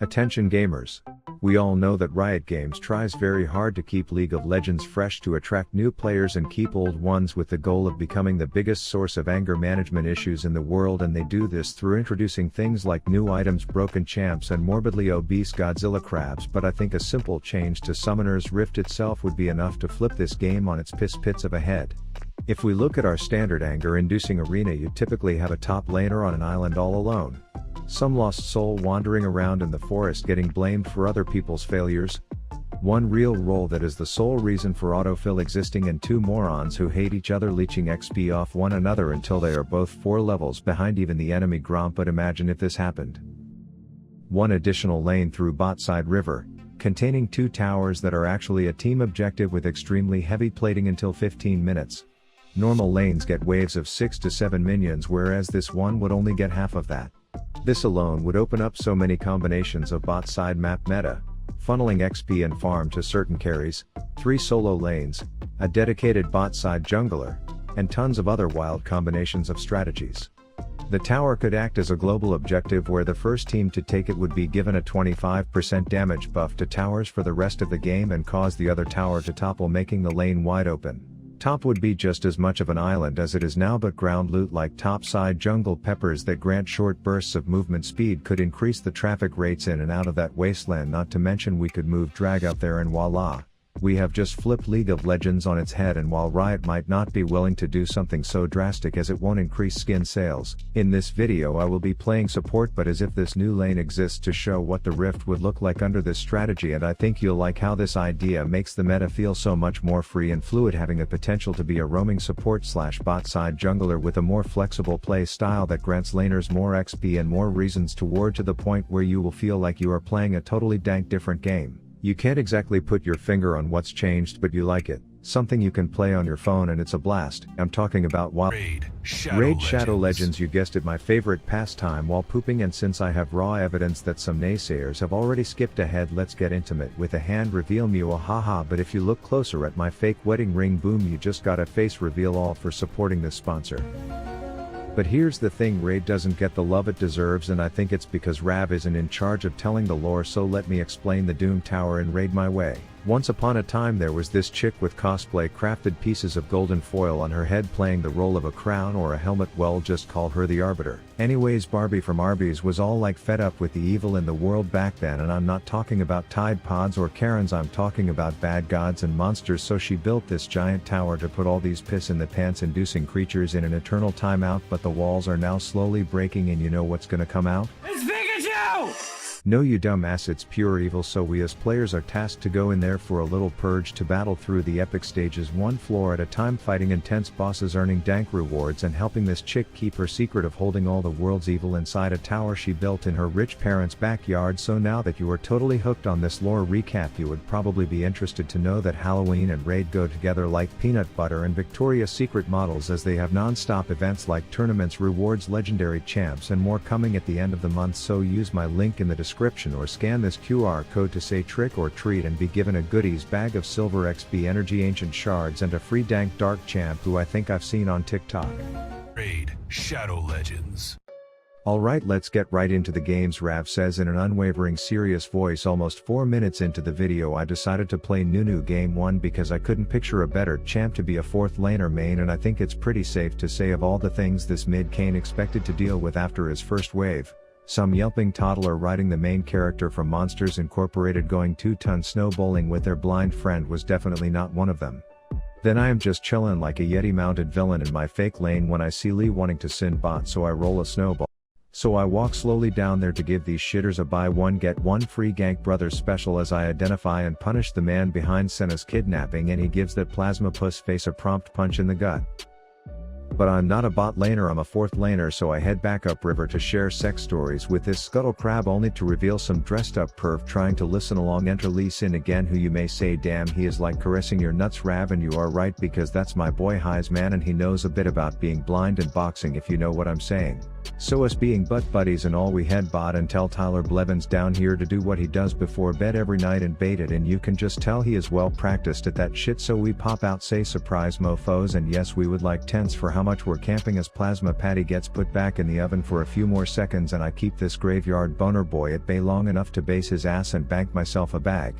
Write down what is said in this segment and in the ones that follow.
Attention gamers. We all know that Riot Games tries very hard to keep League of Legends fresh to attract new players and keep old ones with the goal of becoming the biggest source of anger management issues in the world, and they do this through introducing things like new items, broken champs and morbidly obese Godzilla crabs, but I think a simple change to Summoner's Rift itself would be enough to flip this game on its piss pits of a head. If we look at our standard anger-inducing arena, you typically have a top laner on an island all alone. Some lost soul wandering around in the forest getting blamed for other people's failures. One real role that is the sole reason for autofill existing, and two morons who hate each other leeching XP off one another until they are both 4 levels behind even the enemy Gromp. But imagine if this happened. One additional lane through Botside River, containing 2 towers that are actually a team objective with extremely heavy plating until 15 minutes. Normal lanes get waves of 6 to 7 minions, whereas this one would only get half of that. This alone would open up so many combinations of bot side map meta, funneling XP and farm to certain carries, 3 solo lanes, a dedicated bot side jungler, and tons of other wild combinations of strategies. The tower could act as a global objective where the first team to take it would be given a 25% damage buff to towers for the rest of the game and cause the other tower to topple, making the lane wide open. Top would be just as much of an island as it is now, but ground loot like topside jungle peppers that grant short bursts of movement speed could increase the traffic rates in and out of that wasteland. Not to mention we could move drag up there, and voila! We have just flipped League of Legends on its head. And while Riot might not be willing to do something so drastic as it won't increase skin sales, in this video I will be playing support, but as if this new lane exists to show what the Rift would look like under this strategy, and I think you'll like how this idea makes the meta feel so much more free and fluid, having the potential to be a roaming support / bot side jungler with a more flexible play style that grants laners more XP and more reasons to ward, to the point where you will feel like you are playing a totally dank different game. You can't exactly put your finger on what's changed, but you like it. Something you can play on your phone and it's a blast. I'm talking about Raid Shadow Legends. You guessed it, my favorite pastime while pooping, and since I have raw evidence that some naysayers have already skipped ahead, let's get intimate with a hand reveal. Haha, but if you look closer at my fake wedding ring, boom, you just got a face reveal, all for supporting this sponsor. But here's the thing, Raid doesn't get the love it deserves, and I think it's because Rav isn't in charge of telling the lore, so let me explain the Doom Tower in Raid my way. Once upon a time there was this chick with cosplay crafted pieces of golden foil on her head playing the role of a crown or a helmet, well, just call her the Arbiter. Anyways, Barbie from Arby's was all like fed up with the evil in the world back then, and I'm not talking about Tide Pods or Karens, I'm talking about bad gods and monsters, so she built this giant tower to put all these piss in the pants inducing creatures in an eternal timeout, but the walls are now slowly breaking, and you know what's gonna come out? It's Pikachu! No, you dumbass, it's pure evil, so we as players are tasked to go in there for a little purge, to battle through the epic stages one floor at a time, fighting intense bosses, earning dank rewards, and helping this chick keep her secret of holding all the world's evil inside a tower she built in her rich parents' backyard. So now that you are totally hooked on this lore recap, you would probably be interested to know that Halloween and Raid go together like peanut butter and Victoria's Secret models, as they have non-stop events like tournaments, rewards, legendary champs and more coming at the end of the month. So use my link in the description or scan this QR code to say trick or treat and be given a goodies bag of silver XP, energy, ancient shards, and a free dank dark champ who I think I've seen on TikTok. Raid Shadow Legends. Alright, let's get right into the games, Rav says in an unwavering serious voice. Almost 4 minutes into the video I decided to play Nunu Game 1 because I couldn't picture a better champ to be a 4th laner main, and I think it's pretty safe to say of all the things this mid Kane expected to deal with after his first wave, some yelping toddler riding the main character from Monsters Incorporated going 2-ton snowballing with their blind friend was definitely not one of them. Then I am just chillin' like a Yeti mounted villain in my fake lane when I see Lee wanting to sin bot, so I roll a snowball. So I walk slowly down there to give these shitters a buy one get one free Gank Brothers special as I identify and punish the man behind Senna's kidnapping, and he gives that plasma puss face a prompt punch in the gut. But I'm not a bot laner, I'm a 4th laner, so I head back upriver to share sex stories with this scuttle crab, only to reveal some dressed up perv trying to listen along. Enter Lee Sin again, who you may say, damn, he is like caressing your nuts, Rav, and you are right, because that's my boy Highs, man, and he knows a bit about being blind and boxing, if you know what I'm saying. So us being butt buddies and all, we head bot and tell Tyler Blevins down here to do what he does before bed every night and bait it, and you can just tell he is well practiced at that shit, so we pop out, say surprise mofos, and yes, we would like tens for how much we're camping as plasma patty gets put back in the oven for a few more seconds and I keep this graveyard boner boy at bay long enough to base his ass and bank myself a bag.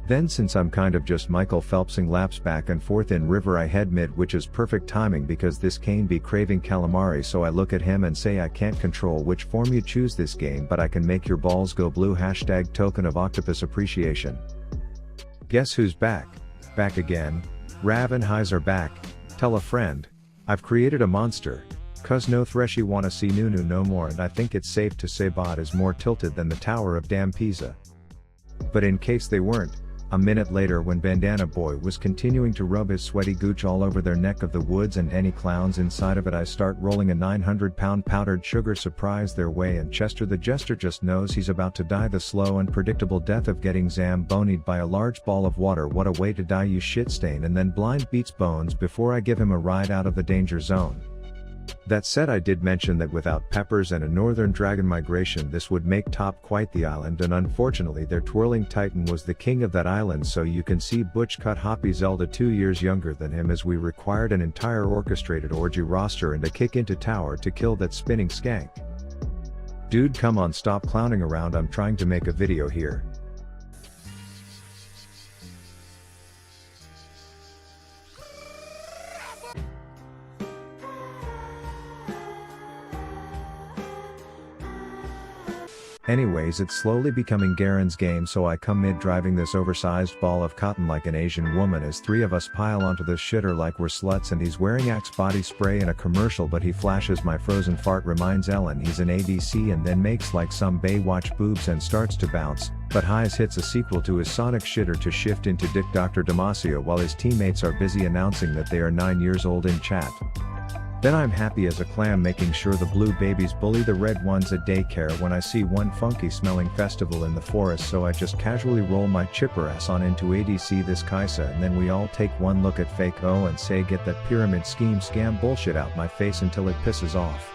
Then since I'm kind of just Michael Phelpsing laps back and forth in river I head mid, which is perfect timing because this cane be craving calamari, so I look at him and say I can't control which form you choose this game but I can make your balls go blue # token of octopus appreciation. Guess who's back? Back again. Rav and Highs are back. Tell a friend. I've created a monster. Cuz no threshy wanna see Nunu no more and I think it's safe to say bot is more tilted than the Tower of Damn Pisa. But in case they weren't, a minute later when Bandana Boy was continuing to rub his sweaty gooch all over their neck of the woods and any clowns inside of it, I start rolling a 900-pound powdered sugar surprise their way and Chester the Jester just knows he's about to die the slow and predictable death of getting zambonied by a large ball of water. What a way to die, you shit stain, and then blind beats bones before I give him a ride out of the danger zone. That said, I did mention that without peppers and a northern dragon migration this would make Top quite the island, and unfortunately their twirling titan was the king of that island, so you can see Butch cut Hoppy Zelda 2 years younger than him, as we required an entire orchestrated orgy roster and a kick into tower to kill that spinning skank. Dude, come on, stop clowning around, I'm trying to make a video here. Anyways, it's slowly becoming Garen's game, so I come mid driving this oversized ball of cotton like an Asian woman as three of us pile onto this shitter like we're sluts, and he's wearing Axe body spray in a commercial, but he flashes my frozen fart reminds Ellen he's an ADC and then makes like some Baywatch boobs and starts to bounce, but Highs hits a sequel to his Sonic shitter to shift into Dick Dr. Damasio while his teammates are busy announcing that they are 9 years old in chat. Then I'm happy as a clam making sure the blue babies bully the red ones at daycare when I see one funky smelling festival in the forest, so I just casually roll my chipper ass on into ADC this Kaisa, and then we all take one look at fake O and say get that pyramid scheme scam bullshit out my face until it pisses off.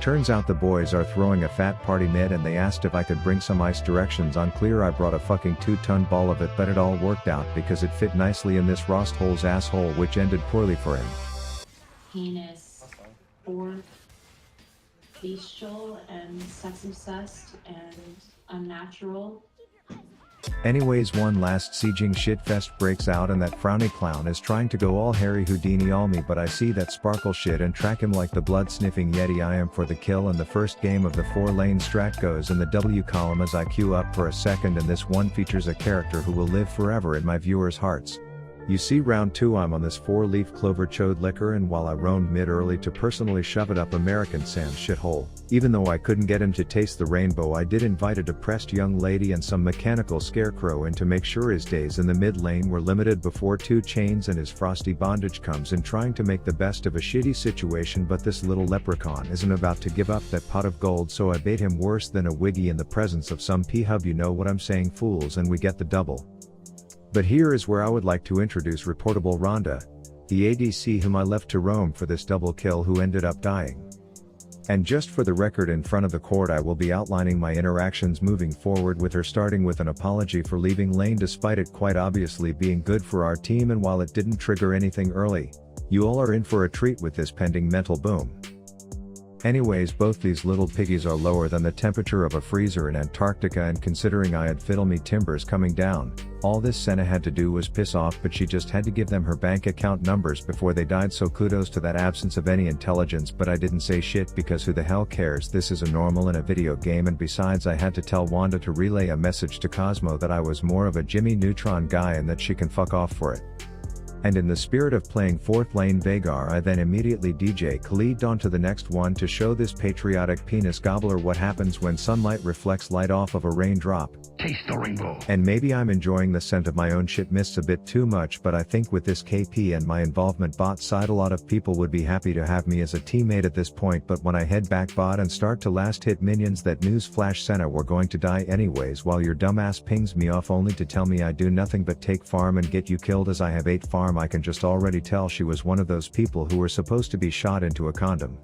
Turns out the boys are throwing a fat party mid and they asked if I could bring some ice. Directions unclear. I brought a fucking 2-ton ball of it, but it all worked out because it fit nicely in this Rosthole's asshole, which ended poorly for him. Heinous, fourth, bestial, and sex-obsessed, and unnatural. Anyways, one last sieging shitfest breaks out and that frowny clown is trying to go all Harry Houdini all me, but I see that sparkle shit and track him like the blood-sniffing yeti. I am for the kill, and the first game of the 4-lane strat goes in the W column as I queue up for a second, and this one features a character who will live forever in my viewers' hearts. You see, round 2 I'm on this 4-leaf clover chode liquor, and while I roamed mid early to personally shove it up American Sam's shithole, even though I couldn't get him to taste the rainbow, I did invite a depressed young lady and some mechanical scarecrow in to make sure his days in the mid lane were limited before 2 chains and his frosty bondage comes in, trying to make the best of a shitty situation. But this little leprechaun isn't about to give up that pot of gold, so I bait him worse than a wiggy in the presence of some p-hub, you know what I'm saying, fools, and we get the double. But here is where I would like to introduce Reportable Rhonda, the ADC whom I left to roam for this double kill, who ended up dying. And just for the record, in front of the court I will be outlining my interactions moving forward with her, starting with an apology for leaving lane despite it quite obviously being good for our team, and while it didn't trigger anything early, you all are in for a treat with this pending mental boom. Anyways, both these little piggies are lower than the temperature of a freezer in Antarctica, and considering I had fiddle me timbers coming down, all this Senna had to do was piss off, but she just had to give them her bank account numbers before they died, so kudos to that absence of any intelligence. But I didn't say shit because who the hell cares, this is a normal in a video game, and besides I had to tell Wanda to relay a message to Cosmo that I was more of a Jimmy Neutron guy and that she can fuck off for it. And in the spirit of playing 4th lane Vagar, I then immediately DJ Khalid on to the next one to show this patriotic penis gobbler what happens when sunlight reflects light off of a raindrop. Taste the rainbow. And maybe I'm enjoying the scent of my own shit mists a bit too much, but I think with this KP and my involvement bot side, a lot of people would be happy to have me as a teammate at this point. But when I head back bot and start to last hit minions, that news flash, Senna, we're going to die anyways, while your dumbass pings me off only to tell me I do nothing but take farm and get you killed as I have 8 farm. I can just already tell she was one of those people who were supposed to be shot into a condom.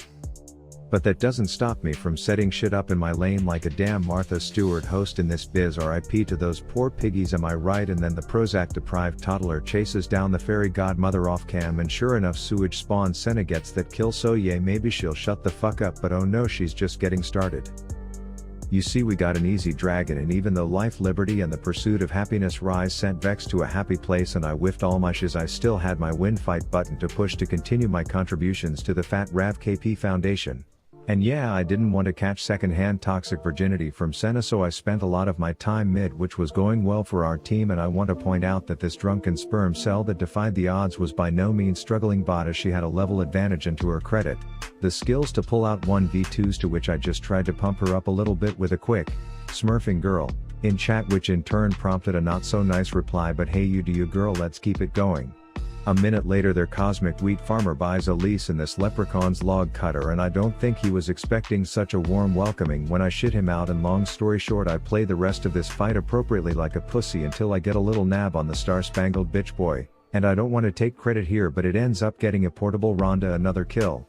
But that doesn't stop me from setting shit up in my lane like a damn Martha Stewart host in this biz. RIP to those poor piggies, am I right? And then the Prozac deprived toddler chases down the fairy godmother off cam, and sure enough sewage spawn Senna gets that kill, so yeah, maybe she'll shut the fuck up, but oh no, she's just getting started. You see, we got an easy dragon, and even though life, liberty and the pursuit of happiness rise sent Vex to a happy place and I whiffed all my shiz, I still had my win fight button to push to continue my contributions to the Fat Rav KP Foundation. And yeah, I didn't want to catch secondhand toxic virginity from Senna, so I spent a lot of my time mid, which was going well for our team, and I want to point out that this drunken sperm cell that defied the odds was by no means struggling bot, as she had a level advantage, and to her credit, the skills to pull out 1v2s, to which I just tried to pump her up a little bit with a quick, smurfing girl, in chat, which in turn prompted a not so nice reply, but hey you do you girl, let's keep it going. A minute later their cosmic wheat farmer buys a lease in this leprechaun's log cutter, and I don't think he was expecting such a warm welcoming when I shit him out, and long story short, I play the rest of this fight appropriately like a pussy until I get a little nab on the star-spangled bitch boy, and I don't want to take credit here, but it ends up getting a portable Ronda another kill.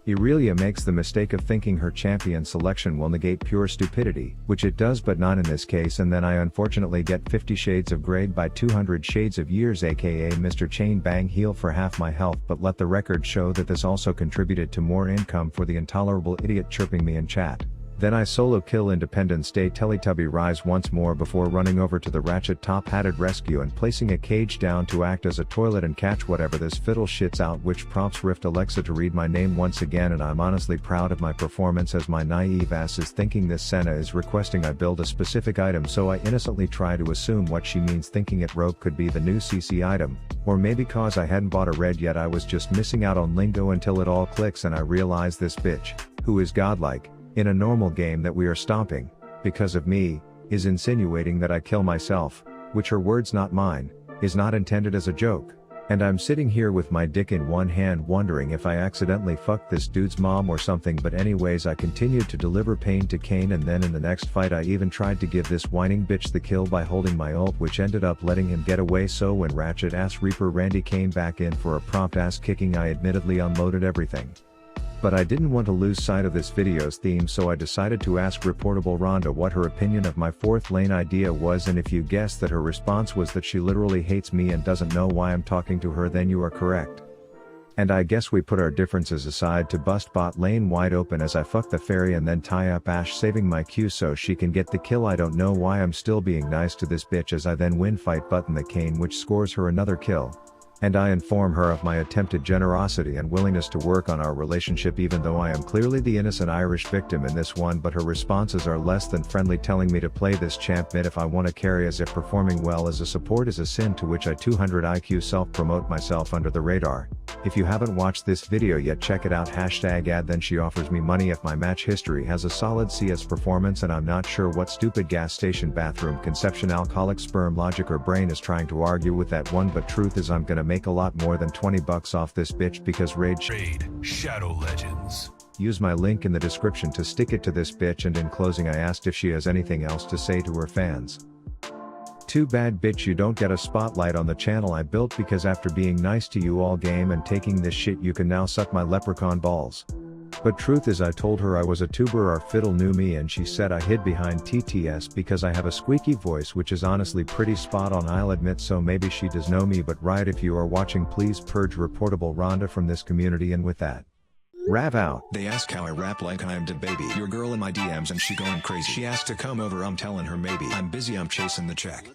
Irelia makes the mistake of thinking her champion selection will negate pure stupidity, which it does, but not in this case, and then I unfortunately get 50 shades of grade by 200 shades of years, aka Mr. Chain Bang heal for half my health, but let the record show that this also contributed to more income for the intolerable idiot chirping me in chat. Then I solo kill Independence Day Teletubby Rise once more before running over to the ratchet top-hatted rescue and placing a cage down to act as a toilet and catch whatever this fiddle shits out, which prompts Rift Alexa to read my name once again, and I'm honestly proud of my performance, as my naive ass is thinking this Senna is requesting I build a specific item, so I innocently try to assume what she means, thinking it rope could be the new CC item, or maybe cause I hadn't bought a red yet I was just missing out on lingo, until it all clicks and I realize this bitch, who is godlike, in a normal game that we are stomping, because of me, is insinuating that I kill myself, which her words not mine, is not intended as a joke. And I'm sitting here with my dick in one hand wondering if I accidentally fucked this dude's mom or something, but anyways I continued to deliver pain to Kane, and then in the next fight I even tried to give this whining bitch the kill by holding my ult, which ended up letting him get away, so when ratchet ass Reaper Randy came back in for a prompt ass kicking I admittedly unloaded everything. But I didn't want to lose sight of this video's theme, so I decided to ask Reportable Rhonda what her opinion of my fourth lane idea was, and if you guessed that her response was that she literally hates me and doesn't know why I'm talking to her, then you are correct. And I guess we put our differences aside to bust bot lane wide open as I fuck the fairy and then tie up Ash, saving my Q so she can get the kill. I don't know why I'm still being nice to this bitch, as I then win fight button the Kane, which scores her another kill. And I inform her of my attempted generosity and willingness to work on our relationship, even though I am clearly the innocent Irish victim in this one, but her responses are less than friendly, telling me to play this champ mid if I want to carry, as if performing well as a support is a sin, to which I 200 IQ self-promote myself under the radar. If you haven't watched this video yet, check it out, #ad. Then she offers me money if my match history has a solid CS performance, and I'm not sure what stupid gas station bathroom conception alcoholic sperm logic or brain is trying to argue with that one, but truth is I'm gonna make a lot more than 20 bucks off this bitch, because Raid Shadow Legends. Use my link in the description to stick it to this bitch. And in closing I asked if she has anything else to say to her fans. Too bad bitch, you don't get a spotlight on the channel I built, because after being nice to you all game and taking this shit, you can now suck my leprechaun balls. But truth is I told her I was a tuber, our fiddle knew me, and she said I hid behind TTS because I have a squeaky voice, which is honestly pretty spot on, I'll admit, so maybe she does know me. But right, if you are watching, please purge Reportable Rhonda from this community. And with that, Rav out. They ask how I rap like I'm the baby. Your girl in my DMs and she going crazy. She asked to come over, I'm telling her maybe. I'm busy, I'm chasing the check.